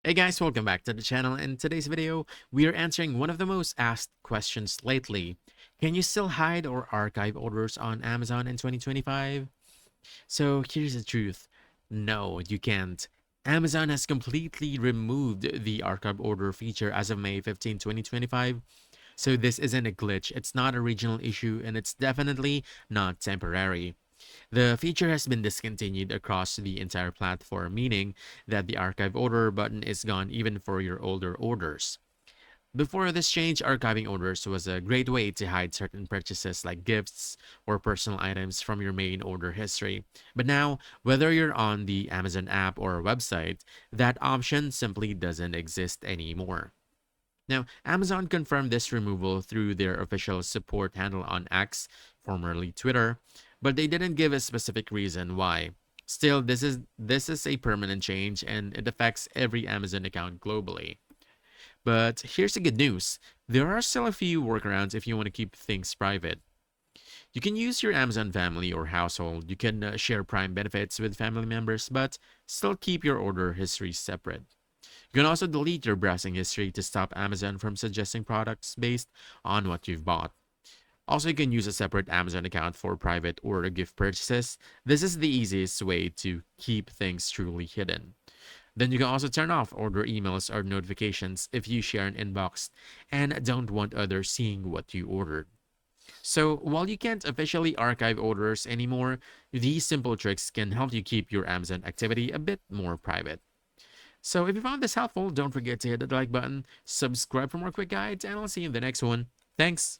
Hey guys, welcome back to the channel. In today's video, we are answering one of the most asked questions lately. Can you still hide or archive orders on Amazon in 2025? So here's the truth. No, you can't. Amazon has completely removed the archive order feature as of May 15, 2025. So this isn't a glitch, it's not a regional issue, and it's definitely not temporary. The feature has been discontinued across the entire platform, meaning that the archive order button is gone even for your older orders. Before this change, archiving orders was a great way to hide certain purchases like gifts or personal items from your main order history. But now, whether you're on the Amazon app or website, that option simply doesn't exist anymore. Now, Amazon confirmed this removal through their official support handle on X, formerly Twitter, but they didn't give a specific reason why. Still, this is a permanent change and it affects every Amazon account globally. But here's the good news. There are still a few workarounds if you want to keep things private. You can use your Amazon family or household. You can share Prime benefits with family members, but still keep your order history separate. You can also delete your browsing history to stop Amazon from suggesting products based on what you've bought. Also, you can use a separate Amazon account for private or gift purchases. This is the easiest way to keep things truly hidden. Then you can also turn off order emails or notifications if you share an inbox and don't want others seeing what you ordered. So, while you can't officially archive orders anymore, these simple tricks can help you keep your Amazon activity a bit more private. So if you found this helpful, don't forget to hit the like button, subscribe for more quick guides, and I'll see you in the next one. Thanks!